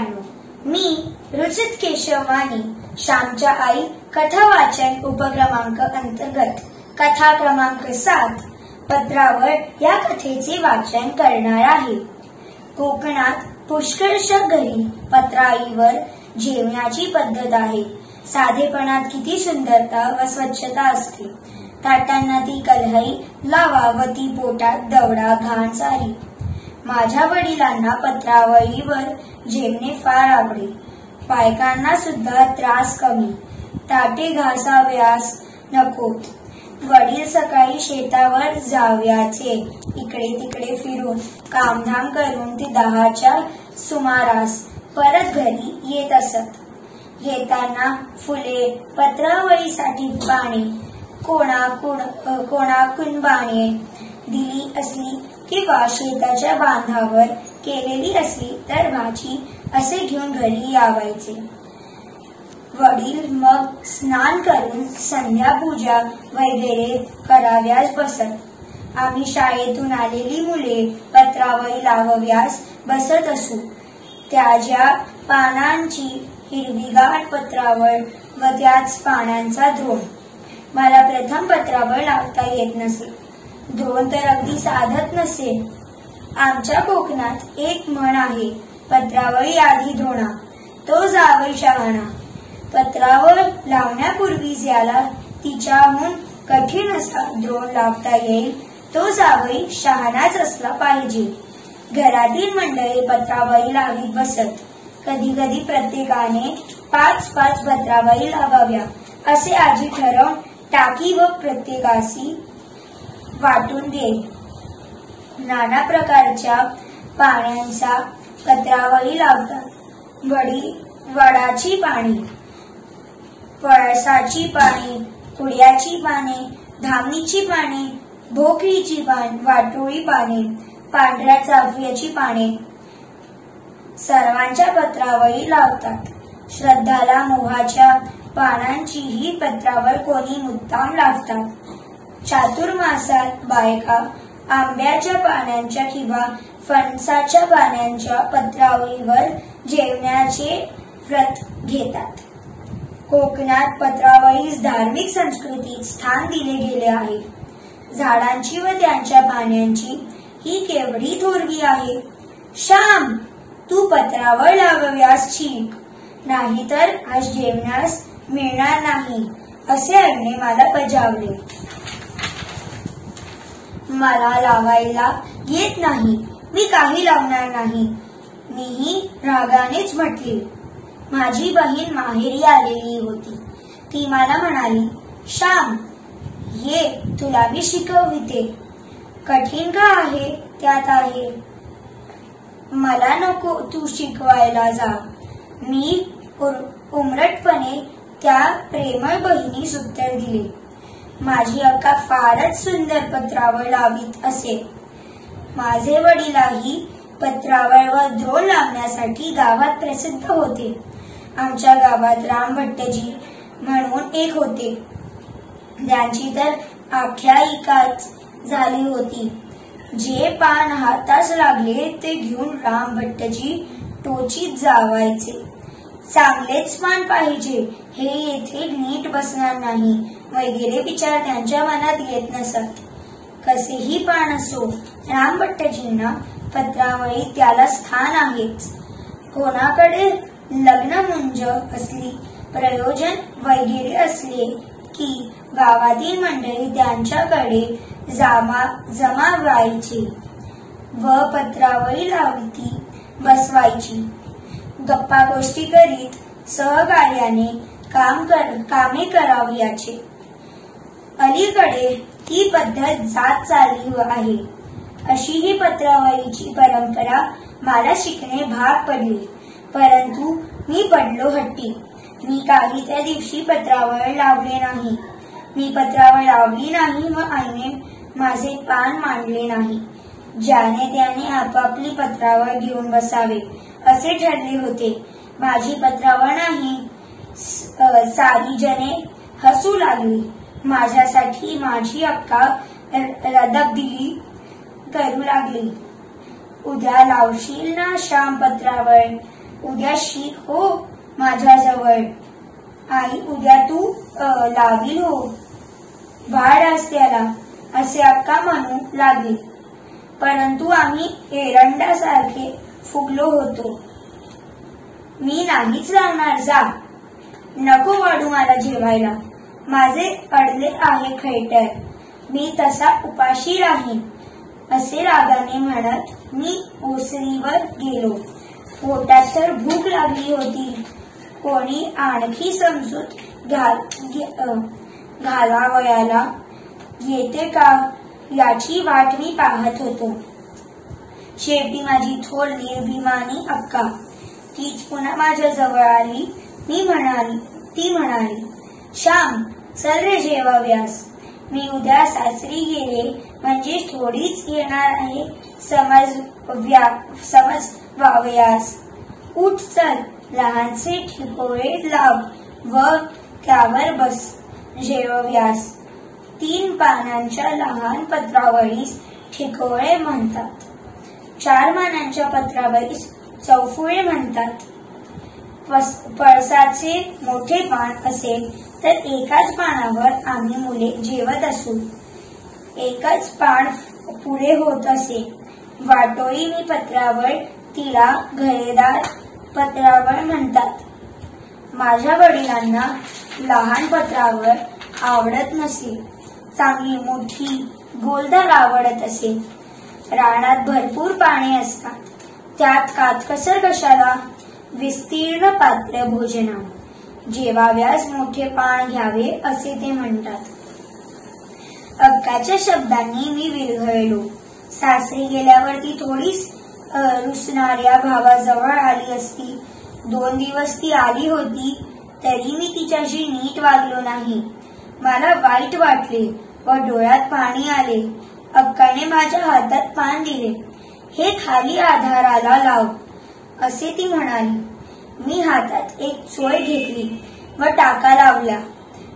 श्रोत्यांनो, मी रुचित केशववाणी श्यामच्या आई कथा वाचन उपक्रमांक अंतर्गत कथा क्रमांक 7 पत्रावळ या कथेचे वाचन करणार आहे। कोकणात पुष्कळशा घरी पत्राईवर जेवणाची पद्धत आहे। साधेपणात किती सुंदरता व स्वच्छता असते। ताटांना ती कल्हई लावा व ती पोटात दवडा घाण सारी। माझ्या वडिलांना पत्रावळीवर जेवणे फार आवडे। बायकांना सुद्धा त्रास कमी, ताटे घासाव्यास नकोत। वडील सकाळी शेतावर जावयाचे, इकडे तिकडे फिरून कामधाम करून ते 10च्या सुमारास परत घरी येत असत। येताना फुले, पत्रावळीसाठी पाने, कोणाकून बाणे दिली असली किंवा शेताच्या बांधावर केलेली असली तर भाजी असे घेऊन घरी यावायचे। वडील मग स्नान करून संध्यापूजा वगैरे कराव्यास बसत। आम्ही शाळेतून आलेली मुले पत्रावळी लावाव्यास बसत असू। त्याच्या पानांची हिरवीगार पत्रावळ व त्याच पानांचा द्रोण। मला प्रथम पत्रावळ लावता येत नसे, द्रोण तर अगदी साधत नसे। आमच्या कोकणात एक म्हण आहे, पत्रावळी आधी द्रोणा, तो जावई शहाणा। पत्रावळ लावण्यापूर्वी ज्याला तिच्याहून कठीण असा द्रोण लावता येईल तो जावई शहाणाच असला पाहिजे। घरातील मंडळी पत्रावळी लावीत बसत। कधी कधी प्रत्येकाने 5-5 पत्रावळी लावाव्या असे आजी ठरवून टाकी व प्रत्येकासी वाटून दे। नाना प्रकारच्या पाण्याच्या पत्रावळी लावतात। वडाची पाने, पळसाची पाने, कुड्याची पाने, धामणीची पाने, भोकरीची वाटोळी पाने, पांढऱ्या चाफ्याची पाने, सर्वांच्या पत्रावळी लावतात। श्रद्धाला मोहाच्या पानांचीही पत्रावळ कोणी मुद्दाम लावतात। चातुर्मासात बायका आंब्याच्या पानांच्या किंवा फणसाच्या पानांच्या पत्रावळीवर जेवण्याचे व्रत घेतात। कोकणात पत्रावळीस धार्मिक संस्कृतीत स्थान दिले गेले आहे। झाडांची व त्यांच्या पानांची ही केवढी थोरवी आहे। श्याम, तू पत्रावळ लावाव्यास शिक, नाहीतर आज जेवणास मिळणार नाही असे आईने मला बजावले। मला लावायला येत नाही, मी काही लावणार नाही, मीही रागानेच म्हटले। माझी बहीण माहेरी आलेली होती। ती मला म्हणाली, श्याम ये, तुला मी शिकविते। कठीण का आहे त्यात आहे, मला नको तू शिकवायला जा। मी उमरटपणे त्या प्रेमळ बहिणीस उत्तर दिले। माझी अक्का फारच सुंदर पत्रावळ लावीत असे। माझे वडीलही पत्रावळ व द्रोण लावण्यासाठी गावात प्रसिद्ध होते। आमच्या गावात रामभट्टजी म्हणून एक होते, त्यांची तर आख्यायिकाच झाली होती। जे पान हातास लागले ते घेऊन रामभट्टजी टोचीत जावायचे। चांगलेच पान पाहिजे, हे येथे नीट बसणार नाही वगैरे विचार त्यांच्या मनात येत नसत। कसेही पान असो, रामभट्टजींना पत्रावळी त्याला स्थान आहेच। कोणाकडे लग्नमुंज असली, प्रयोजन वगैरे असले की गावातील मंडळी त्यांच्याकडे जमावायची व पत्रावळी लावती बसवायची। गप्पा गोष्टी करीत सहकार्याने कामे करावयाचे। अलीकडे ही पद्धत जात चालली आहे। अशी ही पत्रावळीची परंपरा मला शिकणे भाग पडले, परंतु मी पडलो हट्टी। मी काही त्या दिवशी पत्रावळ लावले नाही। मी पत्रावळ लावली नाही व आईने माझे पान मांडले नाही। ज्याने त्याने आपापली पत्रावळ घेऊन बसावे असे ठरले होते। माझी पत्रावळ नाही, सारी जने हसू लागली। माझ्यासाठी माझी अक्का रदबदिली करू लागली। उद्या लावशील ना श्याम पत्रावळ, उद्या शिक हो माझ्याजवळ. आई उद्या तू लावील हो. वाढ त्याला असे अक्का म्हणू लागली. परंतु आम्ही एरंडासारखे फुगलो होतो. मी नाहीच लावणार, जा. नको वाढू मला जेवायला, माझे अडले आहे खैटर, मी तसा उपाशी राहीन असे रागाने म्हणत मी ओसरीवर गेलो. पोटात तर भूक लागली होती. कोणी आणखी समजूत घालावयाला येते का याची वाट मी पाहत होतो. शेवटी माझी थोर निर्भिमानी अक्का तीच पुन्हा माझ्या जवळ आली. ती म्हणाली, श्याम चल रे जेवाव्यास. मी उद्या सासरी गेले म्हणजे थोडीच येणार आहे समज वावयास. उठ चल, लहानसे ठिकोळे लाव व त्यावर बस जेवाव्यास. 3 पानांच्या लहान पत्रावळीस ठिकोळे म्हणतात. 4 पानांच्या पत्रावळीस चौफुळे म्हणतात. पळसाचे मोठे पान असेल तर एकाच पानावर आम्ही मुले जेवत असू. एकच पान पुढे होत असे. वाटोळी मी पत्रावळ तिला घरेदार पत्रावळ म्हणतात. माझ्या वडिलांना लहान पत्रावळ आवडत नसे. चांगली मोठी गोलदार आवडत असे. रानात भरपूर पाने असतात, त्यात कातकसर कशाला. विस्तीर्ण पात्र भोजना, जेवाव्यास मोठे पान घ्यावे असे ते म्हणतात. अक्काच्या शब्दांनी मी विरघळलो. सासरी गेल्यावर ती थोडीच रुसणाऱ्या भावाजवळ आली असती. 2 दिवस ती आली होती तरी मी तिच्याशी नीट वागलो नाही. मला वाईट वाटले व डोळ्यात पाणी आले. अक्काने माझ्या हातात पान दिले. हे खाली आधाराला लाव असे ती म्हणाली. मी हातात एक चोय घेतली व टाका लावला.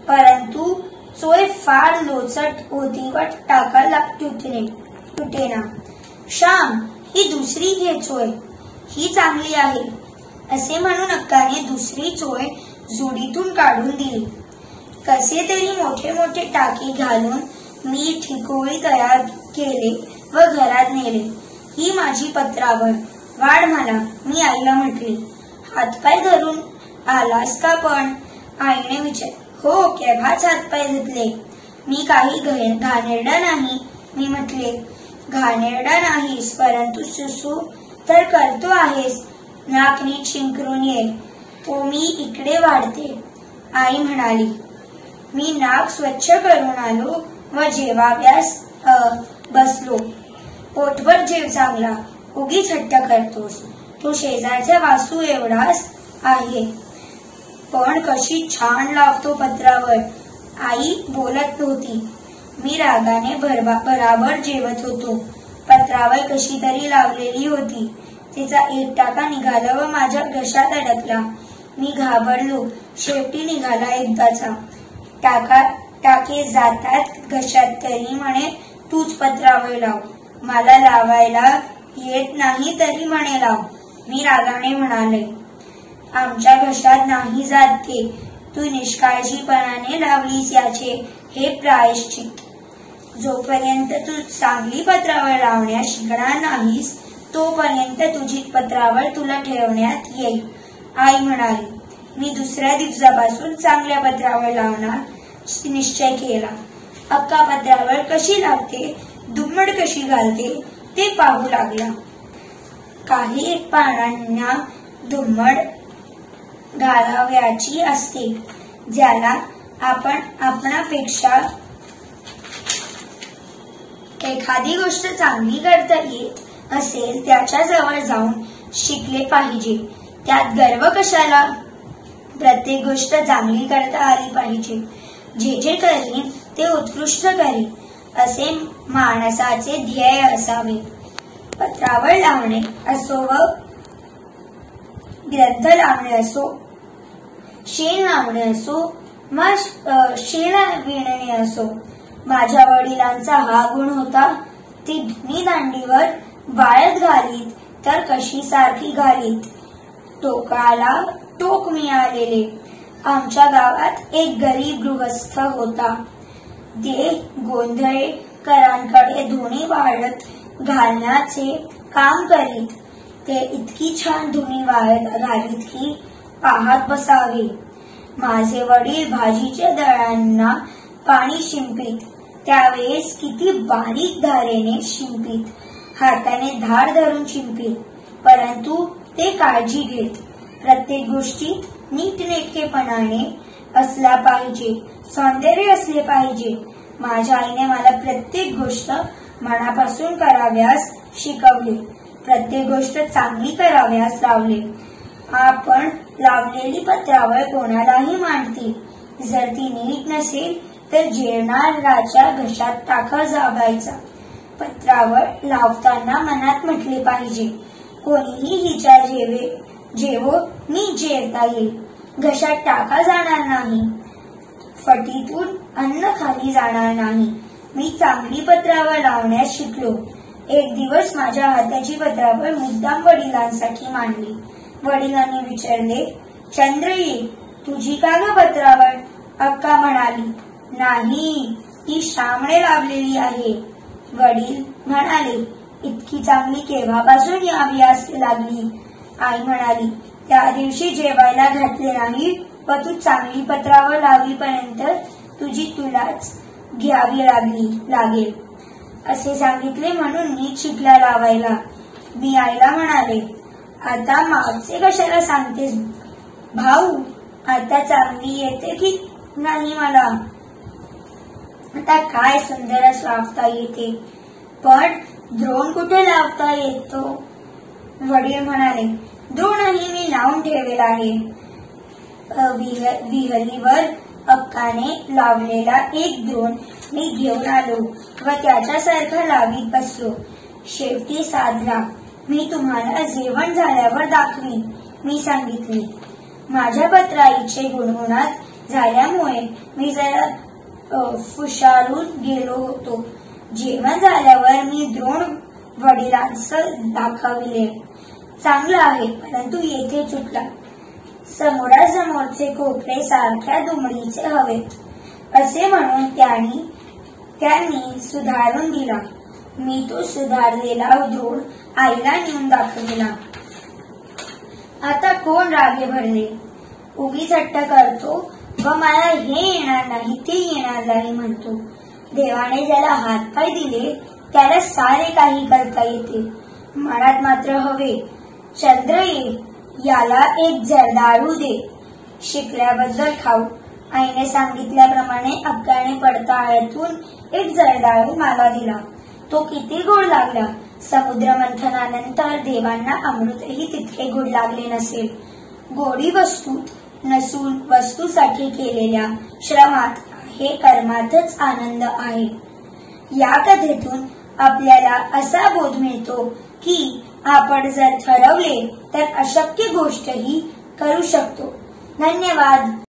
परंतु चोय फार लोचट होती व टाका तुटेना. श्याम ही दुसरी घे चोय, ही चांगली आहे असे म्हणून अक्काने दुसरी चोय जुडीतून काढून दिली. कसे तरी मोठे मोठे टाके घालून मी ठिकोळी तयार केले व घरात नेले. ही माझी पत्रावळ, वाढ मला. मी आईला म्हटले. हातपाय धरून आलास का पण? आईने विचार. हो, केव्हाच हातपाय धुतले. मी काही घाणेरडा नाही. मी म्हटले, घाणेरडा नाहीस, परंतु सुसू तर करतो आहेस. नाक नीट शिंकरून ये, तो मी इकडे वाढते. आई म्हणाली. मी नाक स्वच्छ करून आलो व जेवाव्यास बसलो. पोटभर जेव चांगला, उगीच हट्ट करतोस. तो शेजारच्या वासू एवढाच आहे, पण कशी छान लावतो पत्रावर. आई बोलत नव्हती. मी रागाने बराबर जेवत होतो. पत्रावळ कशी तरी लावलेली होती. तिचा एक टाका निघाला व माझ्या घशात अडकला. मी घाबरलो. शेवटी निघाला एकदाचा. टाके जातात घशात तरी म्हणे तूच पत्रावळ लाव. मला लावायला येत नाही तरी म्हणे लाव. मी रागाने म्हणाले, आमच्या घशात नाही जात ते. तू निष्काळजीपणाने लावलीस याचे हे प्रायश्चित. जोपर्यंत तू चांगली पत्रावळ लावण्यास शिकणार नाहीस तोपर्यंत तुझी पत्रावळ तुला ठेवण्यात येईल. आई म्हणाली. मी दुसऱ्या दिवसापासून चांगल्या पत्रावळ लावणार निश्चय केला. अक्का पत्रावळ कशी लागते, दुम्मड कशी घालते ते पाहू लागला. काही पानांना दुम्मड घालाव्याची असते. ज्याला आपणापेक्षा एखादी गोष्ट चांगली करता येत असेल त्याच्या जवळ जाऊन शिकले पाहिजे. त्यात गर्व कशाला. प्रत्येक गोष्ट चांगली करता आली पाहिजे. जे जे करीन ते उत्कृष्ट करीन असे माणसाचे ध्येय असावे. पत्रावळ लावणे असो व ग्रंथ लावणे असो, शेण लावणे असो व शेण विणणे असो, माझ्या वडिलांचा हा गुण होता. ती धुनी दांडीवर वाळत घालीत तर कशी सारखी घालीत. टोकाला टोक मिळालेले. आमच्या गावात एक गरीब गृहस्थ होता. ते गोंधळेकरांकडे धुणी वाळत घालण्याचे काम करीत. ते इतकी छान धुणी वाळत घालीत की पाहत बसावे. माझे वडील भाजीच्या दळांना पाणी शिंपीत. त्यावेळेस किती बारीक धारेने शिंपीत, हाताने धार धरून शिंपीत. परंतु ते काळजी घेत. प्रत्येक गोष्टीत नीटनेटकेपणाने असला पाहिजे, सौंदर्य असले पाहिजे. माझ्या आईने मला प्रत्येक गोष्ट मनापासून कराव्यास शिकवले. प्रत्येक गोष्ट चांगली कराव्यास लावले. आपण लावलेली पत्रावळ कोणालाही मांडते. जर ती नीट नसेल तर जेवणाराच्या घशात टाका जागायचा. पत्रावळ लावताना मनात म्हटले पाहिजे, कोणीही हिच्या जेवो नीट जेवता येईल. घशात टाका जाणार नाही, फटीतून अन्न खाली जाणार नाही. मी चांगली पत्रावळ लावण्यास शिकलो. एक दिवस माझ्या हाताची पत्रावळ मुद्दाम वडिलांसाठी मांडली. वडिलांनी विचारले, चंद्रई, तुझी का ग पत्रावळ? अक्का म्हणाली, नाही, ती श्यामने लावलेली आहे. वडील म्हणाले, इतकी चांगली केव्हापासून यावी असे लागली? आई म्हणाली, त्या दिवशी जेवायला घातले नाही व तू चांगली पत्रावळ लावीपर्यंत तुझी तुलाच घ्यावी लागेल असे सांगितले. म्हणून मी शिकला लावायला. मी आईला म्हणाले, आता मागचे कशाला सांगतेस भाऊ? आता चांगली येते की नाही मला? आता काय सुंदरच लावता येते, पण द्रोण कुठे लावता येतो? वडील म्हणाले, द्रोणही मी लावून ठेवलेला आहे. विहिरीवर अक्काने लावलेला एक द्रोण मी घेऊन आलो व त्याच्यासारखा लावीत बसलो. शेवटी साधला. मी तुम्हाला जेवण झाल्यावर दाखवीन, मी सांगितले. माझ्या पत्राईचे गुणगुणात झाल्यामुळे मी जरा फुशारून गेलो होतो. जेवण झाल्यावर मी द्रोण वडिलांस दाखविले. चांगला आहे, परंतु येथे चुकला. समोरासमोरचे कोपरे सारख्या दुमडीचे हवेत असे म्हणून त्यांनी सुधारून दिला. मी तो सुधारलेला द्रोण आईला नेऊन दाखविला. आता कोण रागे भरले? उगीच हट्ट करतो व मला हे येणार नाही ते येणार नाही म्हणतो. देवाने ज्याला हातपाय दिले त्याला सारे काही करता येते. मनात मात्र हवे, चंद्र ये, याला एक जर्दाळू दे, शिकल्याबद्दल खाऊ. आईने सांगितल्याप्रमाणे अक्काने पडताळ्यातून एक जर्दाळू मला दिला. तो किती गोड लागला. समुद्र मंथनानंतर देवांना अमृतही तितके गोड लागले नसेल. गोडी वस्तूत नसून वस्तूसाठी केलेल्या श्रमात हे कर्मातच आनंद आहे. या कथेतून आपल्याला असा बोध मिळतो की आपण जर ठरवले तर अशक्य गोष्टही करू शकतो. धन्यवाद.